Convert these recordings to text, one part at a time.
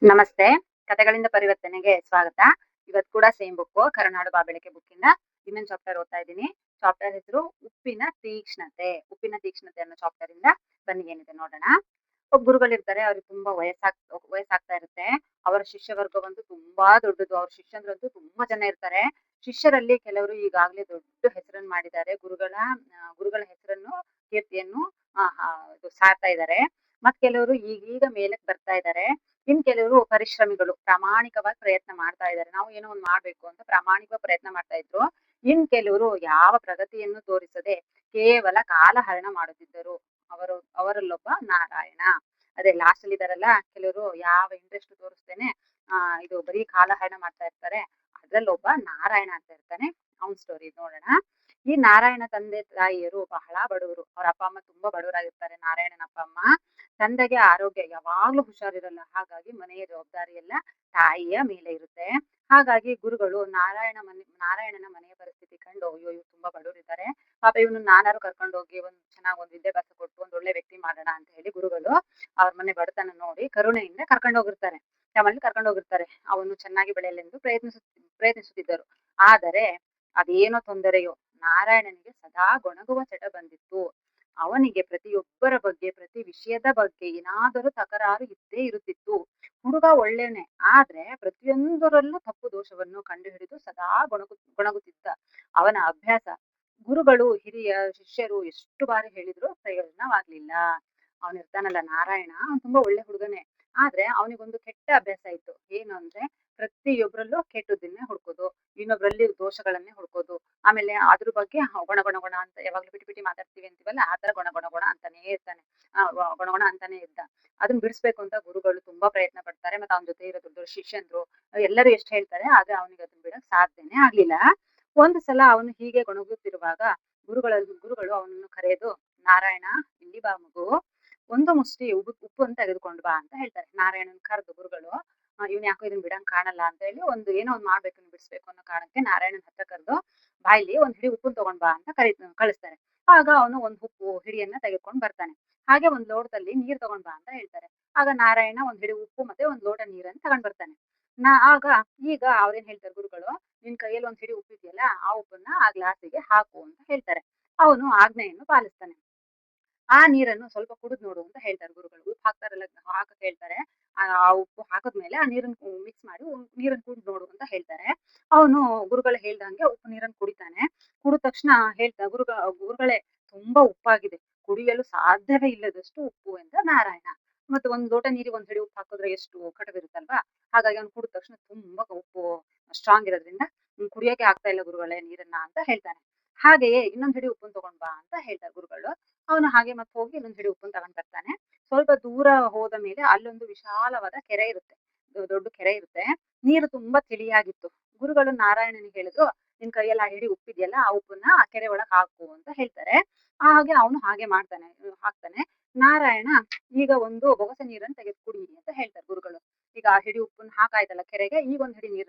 ನಮಸ್ತೆ. ಕಥೆಗಳಿಂದ ಪರಿವರ್ತನೆಗೆ ಸ್ವಾಗತ. ಇವತ್ತು ಕೂಡ ಸೇಮ್ ಬುಕ್ಕು ಕರುನಾಡು ಬಾಬೆಳಕೆ ಬುಕ್ಕಿಂದ ಇನ್ನೊಂದು ಚಾಪ್ಟರ್ ಓದ್ತಾ ಇದ್ದೀನಿ. ಚಾಪ್ಟರ್ ಹೆಸರು ಉಪ್ಪಿನ ತೀಕ್ಷ್ಣತೆ. ಉಪ್ಪಿನ ತೀಕ್ಷ್ಣತೆ ಅನ್ನೋ ಚಾಪ್ಟರ್ ಇಂದ ಬನ್ನಿ ಏನಿದೆ ನೋಡೋಣ. ಒಬ್ಬ ಗುರುಗಳಿರ್ತಾರೆ. ಅವ್ರಿಗೆ ತುಂಬಾ ವಯಸ್ಸಾಗ್ತಾ ಇರುತ್ತೆ. ಅವರ ಶಿಷ್ಯ ವರ್ಗವಂತೂ ತುಂಬಾ ದೊಡ್ಡದು. ಅವ್ರ ಶಿಷ್ಯಂದ್ರಂತೂ ತುಂಬಾ ಜನ ಇರ್ತಾರೆ. ಶಿಷ್ಯರಲ್ಲಿ ಕೆಲವರು ಈಗಾಗಲೇ ದೊಡ್ಡ ಹೆಸರನ್ನು ಮಾಡಿದ್ದಾರೆ. ಗುರುಗಳ ಹೆಸರನ್ನು, ಕೀರ್ತಿಯನ್ನು ಇದು ಸಾರ್ತಾ ಇದ್ದಾರೆ. ಮತ್ ಕೆಲವರು ಈಗೀಗ ಮೇಲಕ್ಕೆ ಬರ್ತಾ ಇದ್ದಾರೆ. ಇನ್ ಕೆಲವರು ಪರಿಶ್ರಮಿಗಳು, ಪ್ರಾಮಾಣಿಕವಾಗಿ ಪ್ರಯತ್ನ ಮಾಡ್ತಾ ಇದ್ದಾರೆ. ನಾವು ಏನೋ ಒಂದ್ ಮಾಡ್ಬೇಕು ಅಂತ ಪ್ರಾಮಾಣಿಕವಾಗಿ ಪ್ರಯತ್ನ ಮಾಡ್ತಾ ಇದ್ರು. ಇನ್ ಕೆಲವರು ಯಾವ ಪ್ರಗತಿಯನ್ನು ತೋರಿಸದೆ ಕೇವಲ ಕಾಲಹರಣ ಮಾಡುತ್ತಿದ್ದರು. ಅವರಲ್ಲೊಬ್ಬ ನಾರಾಯಣ. ಅದೇ ಲಾಸ್ಟ್ ಅಲ್ಲಿ ಇದಾರಲ್ಲ, ಕೆಲವರು ಯಾವ ಇಂಟ್ರೆಸ್ಟ್ ತೋರಿಸ್ತೇನೆ ಇದು ಬರೀ ಕಾಲಹರಣ ಮಾಡ್ತಾ ಇರ್ತಾರೆ. ಅದ್ರಲ್ಲೊಬ್ಬ ನಾರಾಯಣ ಅಂತ ಇರ್ತಾನೆ. ಅವನ್ ಸ್ಟೋರಿ ನೋಡೋಣ. ಈ ನಾರಾಯಣ ತಂದೆ ತಾಯಿಯರು ಬಹಳ ಬಡವರು. ಅವ್ರ ಅಪ್ಪ ಅಮ್ಮ ತುಂಬಾ ಬಡವರಾಗಿರ್ತಾರೆ. ನಾರಾಯಣನ ಅಪ್ಪ ಅಮ್ಮ. ತಂದೆಗೆ ಆರೋಗ್ಯ ಯಾವಾಗ್ಲೂ ಹುಷಾರಿರಲ್ಲ. ಹಾಗಾಗಿ ಮನೆಯ ಜವಾಬ್ದಾರಿ ಎಲ್ಲ ತಾಯಿಯ ಮೇಲೆ ಇರುತ್ತೆ. ಹಾಗಾಗಿ ಗುರುಗಳು ನಾರಾಯಣನ ಮನೆಯ ಪರಿಸ್ಥಿತಿ ಕಂಡು, ಅಯ್ಯೋ ಇವ್ರು ತುಂಬಾ ಬಡವರಿದ್ದಾರೆ, ಪಾಪ ಇವನು ನಾನಾರು ಕರ್ಕೊಂಡು ಹೋಗಿ ಒಂದ್ ವಿದ್ಯಾಭ್ಯಾಸ ಕೊಟ್ಟು ಒಂದ್ ಒಳ್ಳೆ ವ್ಯಕ್ತಿ ಮಾಡೋಣ ಅಂತ ಹೇಳಿ ಗುರುಗಳು ಅವ್ರ ಮನೆ ಬಡತನ ನೋಡಿ ಕರುಣೆಯಿಂದ ಕರ್ಕೊಂಡು ಹೋಗಿರ್ತಾರೆ. ನಮ್ಮಲ್ಲಿ ಕರ್ಕೊಂಡು ಹೋಗಿರ್ತಾರೆ. ಅವನು ಚೆನ್ನಾಗಿ ಬೆಳೆಯಲೆಂದು ಪ್ರಯತ್ನಿಸುತ್ತಿದ್ದರು. ಆದರೆ ಅದೇನೋ ತೊಂದರೆಯೋ, ನಾರಾಯಣನಿಗೆ ಸದಾ ಗೊಣಗುವ ಚಟ ಬಂದಿತ್ತು. ಅವನಿಗೆ ಪ್ರತಿಯೊಬ್ಬರ ಬಗ್ಗೆ, ಪ್ರತಿ ವಿಷಯದ ಬಗ್ಗೆ ಏನಾದರೂ ತಕರಾರು ಇದ್ದೇ ಇರುತ್ತಿತ್ತು. ಹುಡುಗ ಒಳ್ಳೆನೆ, ಆದ್ರೆ ಪ್ರತಿಯೊಂದರಲ್ಲೂ ತಪ್ಪು ದೋಷವನ್ನು ಕಂಡುಹಿಡಿದು ಸದಾ ಗೊಣಗುತ್ತಿದ್ದ. ಅವನ ಅಭ್ಯಾಸ ಗುರುಗಳು, ಹಿರಿಯ ಶಿಷ್ಯರು ಎಷ್ಟು ಬಾರಿ ಹೇಳಿದ್ರು ಪ್ರಯೋಜನವಾಗ್ಲಿಲ್ಲ. ಅವನಿರ್ತಾನಲ್ಲ ನಾರಾಯಣ, ಅವ್ನು ತುಂಬಾ ಒಳ್ಳೆ ಹುಡುಗನೇ. ಆದ್ರೆ ಅವನಿಗೊಂದು ಕೆಟ್ಟ ಅಭ್ಯಾಸ ಇತ್ತು. ಏನು ಅಂದ್ರೆ ಪ್ರತಿಯೊಬ್ಬರಲ್ಲೂ ಕೆಟ್ಟದನ್ನೇ ಹುಡ್ಕೋದು, ಇನ್ನೊಬ್ರಲ್ಲಿ ದೋಷಗಳನ್ನೇ ಹುಡ್ಕೋದು. ಆಮೇಲೆ ಅದ್ರ ಬಗ್ಗೆ ಗೊಣ ಅಂತ ಯಾವಾಗ್ಲೂ ಬಿಟಿ ಮಾತಾಡ್ತೀವಿ ಅಂತೀವಲ್ಲ, ಆ ತರ ಗೊಣ ಅಂತಾನೆ ಇರ್ತಾನೆ. ಗೊಣ ಅಂತಾನೆ ಇದ್ದ. ಅದನ್ನ ಬಿಡಿಸ್ಬೇಕು ಅಂತ ಗುರುಗಳು ತುಂಬಾ ಪ್ರಯತ್ನ ಪಡ್ತಾರೆ. ಮತ್ತೆ ಅವನ ಜೊತೆ ಇರೋ ದೊಡ್ಡ ಶಿಷ್ಯಂದ್ರು ಎಲ್ಲರೂ ಎಷ್ಟು ಹೇಳ್ತಾರೆ, ಆದ್ರೆ ಅವನಿಗೆ ಅದನ್ನ ಬಿಡಕ್ ಸಾಧ್ಯನೇ ಆಗ್ಲಿಲ್ಲ. ಒಂದು ಸಲ ಅವನು ಹೀಗೆ ಗೊಣಗುತ್ತಿರುವಾಗ ಗುರುಗಳು ಅವನನ್ನು ಕರೆದು, ನಾರಾಯಣ ಇಲ್ಲಿ ಬಾ ಮಗು, ಒಂದು ಮುಷ್ಟಿ ಉಪ್ಪನ್ನು ತೆಗೆದುಕೊಂಡು ಬಾ ಅಂತ ಹೇಳ್ತಾರೆ. ನಾರಾಯಣನ್ ಕರೆದು ಗುರುಗಳು, ಇವ್ನ್ ಯಾಕೋ ಇದನ್ನ ಬಿಡಂಗ್ ಕಾಣಲ್ಲ ಅಂತ ಹೇಳಿ ಏನೋ ಒಂದ್ ಮಾಡ್ಬೇಕು, ಬಿಡಿಸ್ಬೇಕು ಅನ್ನೋ ಕಾರಣಕ್ಕೆ ನಾರಾಯಣನ್ ಹತ್ರ ಕರೆದು, ಬಾಯಿಲಿ ಒಂದ್ ಹಿಡಿ ಉಪ್ಪನ್ನು ತಗೊಂಡ್ ಬಾ ಅಂತ ಕಳಿಸ್ತಾರೆ. ಆಗ ಅವನು ಒಂದ್ ಹಿಡಿಯನ್ನ ತೆಗೆದುಕೊಂಡು ಬರ್ತಾನೆ. ಹಾಗೆ ಒಂದ್ ಲೋಟದಲ್ಲಿ ನೀರ್ ತಗೊಂಡ್ ಬಾ ಅಂತ ಹೇಳ್ತಾರೆ. ಆಗ ನಾರಾಯಣ ಒಂದ್ ಹಿಡಿ ಉಪ್ಪು ಮತ್ತೆ ಒಂದ್ ಲೋಟ ನೀರನ್ನು ತಗೊಂಡ್ ಬರ್ತಾನೆ. ಈಗ ಅವ್ರೇನ್ ಹೇಳ್ತಾರೆ ಗುರುಗಳು, ನಿನ್ ಕೈಯಲ್ಲಿ ಒಂದ್ ಹಿಡಿ ಉಪ್ಪಿದೆಯಲ್ಲ, ಆ ಉಪ್ಪನ್ನ ಆ ಗ್ಲಾಸಿಗೆ ಹಾಕು ಅಂತ ಹೇಳ್ತಾರೆ. ಅವನು ಆಜ್ಞೆಯನ್ನು ಪಾಲಿಸ್ತಾನೆ. ಆ ನೀರನ್ನು ಸ್ವಲ್ಪ ಕುಡಿದ್ ನೋಡು ಅಂತ ಹೇಳ್ತಾರೆ ಗುರುಗಳು. ಉಪ್ಪು ಹಾಕ್ತಾರಲ್ಲ, ಹಾಕಕ್ ಹೇಳ್ತಾರೆ. ಆ ಉಪ್ಪು ಹಾಕದ್ಮೇಲೆ ಆ ನೀರನ್ನು ಮಿಕ್ಸ್ ಮಾಡಿ ನೀರನ್ನು ಕುಡಿದ್ ನೋಡು ಅಂತ ಹೇಳ್ತಾರೆ. ಅವನು ಗುರುಗಳು ಹೇಳ್ದಂಗೆ ಉಪ್ಪು ನೀರನ್ನು ಕುಡಿತಾನೆ. ಕುಡಿದ ತಕ್ಷಣ ಗುರುಗಳೇ, ತುಂಬಾ ಉಪ್ಪಾಗಿದೆ, ಕುಡಿಯಲು ಸಾಧ್ಯವೇ ಇಲ್ಲದಷ್ಟು ಉಪ್ಪು ಎಂದ ನಾರಾಯಣ. ಮತ್ತೆ ಒಂದ್ ಲೋಟ ನೀರಿಗೆ ಒಂದ್ ಹಿಡಿ ಉಪ್ಪು ಹಾಕಿದ್ರೆ ಎಷ್ಟು ಕಟವಿರುತ್ತಲ್ವಾ. ಹಾಗಾಗಿ ಅವ್ನು ಕುಡಿದ ತಕ್ಷಣ ತುಂಬಾ ಉಪ್ಪು ಸ್ಟ್ರಾಂಗ್ ಇರೋದ್ರಿಂದ ಕುಡಿಯೋಕೆ ಆಗ್ತಾ ಇಲ್ಲ ಗುರುಗಳೇ ನೀರನ್ನ ಅಂತ ಹೇಳ್ತಾನೆ. ಹಾಗೆಯೇ ಇನ್ನೊಂದ್ ಹಿಡಿ ಉಪ್ಪನ್ನು ತಗೊಂಡ್ ಬಾ ಅಂತ ಹೇಳ್ತಾರೆ ಗುರುಗಳು. ಅವನು ಹಾಗೆ ಮತ್ತೆ ಹೋಗಿ ಇನ್ನೊಂದ್ ಹಿಡಿ ಉಪ್ಪನ್ನು ತಗೊಂಡ್ ಬರ್ತಾನೆ. ಸ್ವಲ್ಪ ದೂರ ಹೋದ ಮೇಲೆ ಅಲ್ಲೊಂದು ವಿಶಾಲವಾದ ಕೆರೆ ಇರುತ್ತೆ. ದೊಡ್ಡ ಕೆರೆ ಇರುತ್ತೆ. ನೀರು ತುಂಬಾ ತಿಳಿಯಾಗಿತ್ತು. ಗುರುಗಳು ನಾರಾಯಣನಿಗೆ ಹೇಳಿದ್ರು, ನಿನ್ ಕೈಯಲ್ಲಿ ಆ ಹಿಡಿ ಉಪ್ಪಿದೆಯಲ್ಲ, ಆ ಉಪ್ಪನ್ನ ಆ ಕೆರೆ ಒಳಗ್ ಹಾಕು ಅಂತ ಹೇಳ್ತಾರೆ. ಹಾಗೆ ಅವನು ಹಾಗೆ ಹಾಕ್ತಾನೆ. ನಾರಾಯಣ ಈಗ ಒಂದು ಬೊಗಸೆ ನೀರನ್ನು ತೆಗೆದು ಕುಡಿ ಅಂತ ಹೇಳ್ತಾರೆ ಗುರುಗಳು. ಈಗ ಆ ಹಿಡಿ ಉಪ್ಪನ್ನ ಹಾಕಾಯ್ತಲ್ಲ ಕೆರೆಗೆ, ಈಗ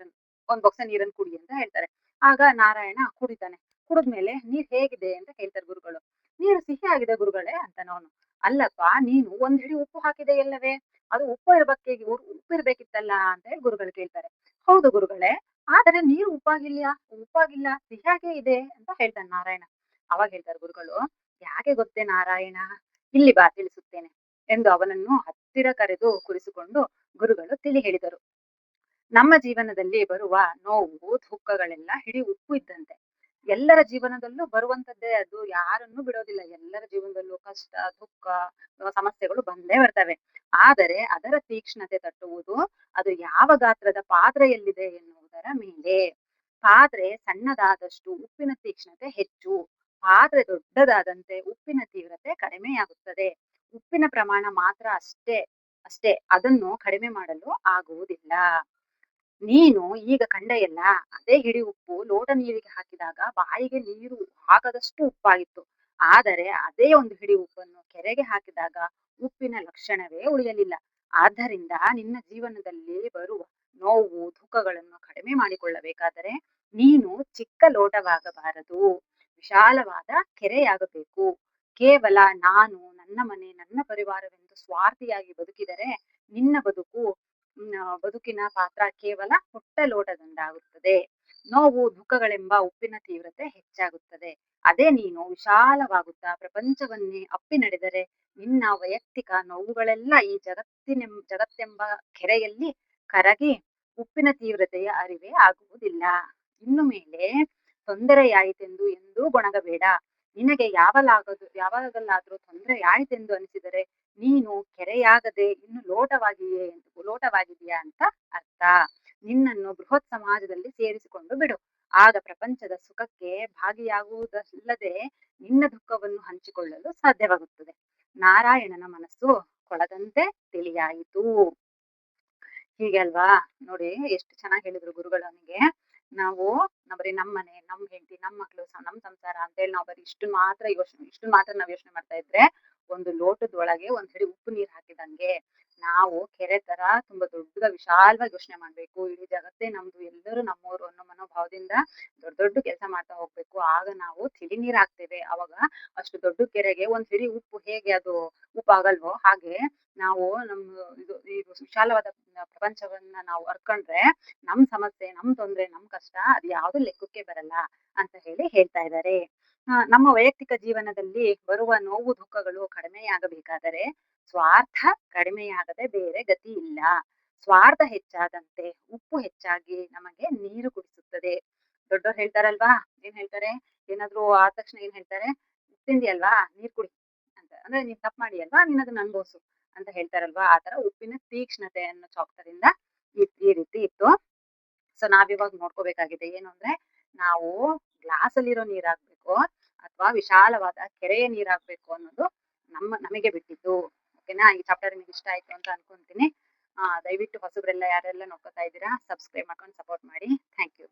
ಒಂದ್ ಬೊಗಸೆ ನೀರನ್ನು ಕುಡಿ ಅಂತ ಹೇಳ್ತಾರೆ. ಆಗ ನಾರಾಯಣ ಕುಡಿತಾನೆ. ಕುಡಿದ್ಮೇಲೆ ನೀರ್ ಹೇಗಿದೆ ಅಂತ ಕೇಳ್ತಾರೆ ಗುರುಗಳು. ನೀರು ಸಿಹಿ ಆಗಿದೆ ಗುರುಗಳೇ ಅಂತಾನ ಅವನು. ಅಲ್ಲಪ್ಪ, ನೀನು ಒಂದ್ ಹಿಡಿ ಉಪ್ಪು ಹಾಕಿದೆ ಎಲ್ಲವೇ, ಅದು ಉಪ್ಪಿರ್ಬೇಕಿತ್ತಲ್ಲ ಅಂತ ಹೇಳಿ ಗುರುಗಳು ಕೇಳ್ತಾರೆ. ಹೌದು ಗುರುಗಳೇ, ಆದರೆ ನೀರು ಉಪ್ಪಾಗಿಲ್ಲ, ಸಿಹಿಯಾಗೇ ಇದೆ ಅಂತ ಹೇಳ್ತಾನೆ ನಾರಾಯಣ. ಅವಾಗ ಹೇಳ್ತಾರೆ ಗುರುಗಳು, ಯಾಕೆ ಗೊತ್ತೇ ನಾರಾಯಣ, ಇಲ್ಲಿ ಬಾ ತಿಳಿಸುತ್ತೇನೆ ಎಂದು ಅವನನ್ನು ಹತ್ತಿರ ಕರೆದು ಕುರಿಸಿಕೊಂಡು ಗುರುಗಳು ತಿಳಿ ಹೇಳಿದರು. ನಮ್ಮ ಜೀವನದಲ್ಲಿ ಬರುವ ನೋವು ದುಃಖಗಳೆಲ್ಲ ಹಿಡಿ ಉಪ್ಪು ಇದ್ದಂತೆ. ಎಲ್ಲರ ಜೀವನದಲ್ಲೂ ಬರುವಂತದ್ದೇ ಅದು, ಯಾರನ್ನೂ ಬಿಡೋದಿಲ್ಲ. ಎಲ್ಲರ ಜೀವನದಲ್ಲೂ ಕಷ್ಟ, ದುಃಖ, ಸಮಸ್ಯೆಗಳು ಬಂದೇ ಬರ್ತವೆ. ಆದರೆ ಅದರ ತೀಕ್ಷ್ಣತೆ ತಟ್ಟುವುದು ಅದು ಯಾವ ಗಾತ್ರದ ಪಾತ್ರೆಯಲ್ಲಿದೆ ಎನ್ನುವುದರ ಮೇಲೆ. ಪಾತ್ರೆ ಸಣ್ಣದಾದಷ್ಟು ಉಪ್ಪಿನ ತೀಕ್ಷ್ಣತೆ ಹೆಚ್ಚು. ಪಾತ್ರೆ ದೊಡ್ಡದಾದಂತೆ ಉಪ್ಪಿನ ತೀವ್ರತೆ ಕಡಿಮೆಯಾಗುತ್ತದೆ. ಉಪ್ಪಿನ ಪ್ರಮಾಣ ಮಾತ್ರ ಅಷ್ಟೇ ಅದನ್ನು ಕಡಿಮೆ ಮಾಡಲು ಆಗುವುದಿಲ್ಲ. ನೀನು ಈಗ ಕಂಡೆಯಲ್ಲ, ಅದೇ ಹಿಡಿ ಉಪ್ಪು ಲೋಟ ನೀರಿಗೆ ಹಾಕಿದಾಗ ಬಾಯಿಗೆ ನೀರು ಹಾಕದಷ್ಟು ಉಪ್ಪಾಗಿತ್ತು. ಆದರೆ ಅದೇ ಒಂದು ಹಿಡಿ ಉಪ್ಪನ್ನು ಕೆರೆಗೆ ಹಾಕಿದಾಗ ಉಪ್ಪಿನ ಲಕ್ಷಣವೇ ಉಳಿಯಲಿಲ್ಲ. ಆದ್ದರಿಂದ ನಿನ್ನ ಜೀವನದಲ್ಲಿ ಬರುವ ನೋವು ದುಃಖಗಳನ್ನು ಕಡಿಮೆ ಮಾಡಿಕೊಳ್ಳಬೇಕಾದರೆ ನೀನು ಚಿಕ್ಕ ಲೋಟವಾಗಬಾರದು, ವಿಶಾಲವಾದ ಕೆರೆಯಾಗಬೇಕು. ಕೇವಲ ನಾನು, ನನ್ನ ಮನೆ, ನನ್ನ ಪರಿವಾರವೆಂದು ಸ್ವಾರ್ಥಿಯಾಗಿ ಬದುಕಿದರೆ ನಿನ್ನ ಬದುಕು ಬದುಕಿನ ಪಾತ್ರ ಕೇವಲ ಪುಟ್ಟ ಲೋಟದಂತಾಗುತ್ತದೆ. ನೋವು ದುಃಖಗಳೆಂಬ ಉಪ್ಪಿನ ತೀವ್ರತೆ ಹೆಚ್ಚಾಗುತ್ತದೆ. ಅದೇ ನೀನು ವಿಶಾಲವಾಗುತ್ತಾ ಪ್ರಪಂಚವನ್ನೇ ಅಪ್ಪಿ ನಡೆದರೆ ನಿನ್ನ ವೈಯಕ್ತಿಕ ನೋವುಗಳೆಲ್ಲ ಈ ಜಗತ್ತೆಂಬ ಕೆರೆಯಲ್ಲಿ ಕರಗಿ ಉಪ್ಪಿನ ತೀವ್ರತೆಯ ಅರಿವೇ ಆಗುವುದಿಲ್ಲ. ಇನ್ನು ಮೇಲೆ ತೊಂದರೆಯಾಯಿತೆಂದು ಎಂದೂ ಗೊಣಗಬೇಡ. ನಿನಗೆ ಯಾವಾಗಲಾದರೂ ತೊಂದರೆಯಾಯಿತೆಂದು ಅನಿಸಿದರೆ ನೀನು ಕೆರೆಯಾಗದೆ ಇನ್ನು ಲೋಟವಾಗಿದೆಯಾ ಅಂತ ಅರ್ಥ. ನಿನ್ನನ್ನು ಬೃಹತ್ ಸಮಾಜದಲ್ಲಿ ಸೇರಿಸಿಕೊಂಡು ಬಿಡು. ಆಗ ಪ್ರಪಂಚದ ಸುಖಕ್ಕೆ ಭಾಗಿಯಾಗುವುದಲ್ಲದೆ ನಿನ್ನ ದುಃಖವನ್ನು ಹಂಚಿಕೊಳ್ಳಲು ಸಾಧ್ಯವಾಗುತ್ತದೆ. ನಾರಾಯಣನ ಮನಸ್ಸು ಕೊಳದಂತೆ ತಿಳಿಯಾಯಿತು. ಹೀಗೆ ಅಲ್ವಾ? ನೋಡಿ ಎಷ್ಟು ಚೆನ್ನಾಗಿ ಹೇಳಿದ್ರು ಗುರುಗಳು ನನಗೆ. ನಾವು ಬರೀ ನಮ್ಮ ಮನೆ, ನಮ್ಮ ಹೆಂಡತಿ, ನಮ್ಮ ಮಕ್ಳು, ನಮ್ಮ ಸಂಸಾರ ಅಂತೇಳಿ ನಾವು ಬರೀ ಇಷ್ಟು ಮಾತ್ರ ನಾವು ಯೋಚನೆ ಮಾಡ್ತಾ ಇದ್ರೆ ಒಂದು ಲೋಟದೊಳಗೆ ಒಂದ್ ಹಿಡಿ ಉಪ್ಪು ನೀರ್ ಹಾಕಿದಂಗೆ. ನಾವು ಕೆರೆ ತರ ತುಂಬಾ ದೊಡ್ಡ ವಿಶಾಲವಾಗಿ ಯೋಚನೆ ಮಾಡ್ಬೇಕು. ಇಡೀ ಜಗತ್ತೇ ನಮ್ದು, ಎಲ್ಲರೂ ನಮ್ಮವರು ಅನ್ನೋ ಮನೋಭಾವದಿಂದ ದೊಡ್ಡ ಕೆಲಸ ಮಾಡ್ತಾ ಹೋಗ್ಬೇಕು. ಆಗ ನಾವು ತಿಳಿ ನೀರ್ ಹಾಕ್ತೇವೆ. ಅವಾಗ ಅಷ್ಟು ದೊಡ್ಡ ಕೆರೆಗೆ ಒಂದ್ ಹಿಡಿ ಉಪ್ಪು ಹೇಗೆ ಅದು ಉಪ್ಪಾಗಲ್ವೋ ಹಾಗೆ ನಾವು ಈ ವಿಶಾಲವಾದ ಪ್ರಪಂಚವನ್ನ ನಾವು ಅರ್ಕೊಂಡ್ರೆ ನಮ್ ಸಮಸ್ಯೆ, ನಮ್ ತೊಂದ್ರೆ, ನಮ್ ಕಷ್ಟ ಅದು ಯಾವ್ದು ಲೆಕ್ಕಕ್ಕೆ ಬರಲ್ಲ ಅಂತ ಹೇಳ್ತಾ ಇದ್ದಾರೆ. ನಮ್ಮ ವೈಯಕ್ತಿಕ ಜೀವನದಲ್ಲಿ ಬರುವ ನೋವು ದುಃಖಗಳು ಕಡಿಮೆಯಾಗಬೇಕಾದರೆ ಸ್ವಾರ್ಥ ಕಡಿಮೆಯಾಗದೆ ಬೇರೆ ಗತಿ ಇಲ್ಲ. ಸ್ವಾರ್ಥ ಹೆಚ್ಚಾದಂತೆ ಉಪ್ಪು ಹೆಚ್ಚಾಗಿ ನಮಗೆ ನೀರು ಕುಡಿಸುತ್ತದೆ. ದೊಡ್ಡವ್ರು ಹೇಳ್ತಾರಲ್ವಾ, ಏನ್ ಹೇಳ್ತಾರೆ? ಏನಾದ್ರು ಆದ ತಕ್ಷಣ ಏನ್ ಹೇಳ್ತಾರೆ? ತಿಂದಿ ಅಲ್ವಾ, ನೀರ್ ಕುಡಿ ಅಂತ. ಅಂದ್ರೆ ನೀನ್ ತಪ್ಪು ಮಾಡಿ ಅಲ್ವಾ, ನೀನ್ ಅದನ್ನ ಅನ್ಭವ್ಸು ಅಂತ ಹೇಳ್ತಾರಲ್ವಾ. ಆ ತರ ಉಪ್ಪಿನ ತೀಕ್ಷ್ಣತೆ ಅನ್ನೋ ಚಾಪ್ಟರ್ ಇಂದ ಈ ರೀತಿ ಇತ್ತು. ಸೊ ನಾವಿವಾಗ ನೋಡ್ಕೋಬೇಕಾಗಿದೆ ಏನು ಅಂದ್ರೆ, ನಾವು ಗ್ಲಾಸ್ ಅಲ್ಲಿರೋ ನೀರ್ ಹಾಕ್ಬೇಕು ಅಥವಾ ವಿಶಾಲವಾದ ಕೆರೆಯ ನೀರ್ ಹಾಕ್ಬೇಕು ಅನ್ನೋದು ನಮಗೆ ಬಿಟ್ಟಿದ್ದು. ಓಕೆನಾ? ಈ ಚಾಪ್ಟರ್ ನಿಮ್ಗೆ ಇಷ್ಟ ಆಯ್ತು ಅಂತ ಅನ್ಕೊಂತೀನಿ. ದಯವಿಟ್ಟು ಹೊಸಬ್ರೆಲ್ಲ ಯಾರೆಲ್ಲ ನೋಡ್ಕೊತಾ ಇದ್ದೀರಾ ಸಬ್ಸ್ಕ್ರೈಬ್ ಮಾಡ್ಕೊಂಡು ಸಪೋರ್ಟ್ ಮಾಡಿ. Thank you.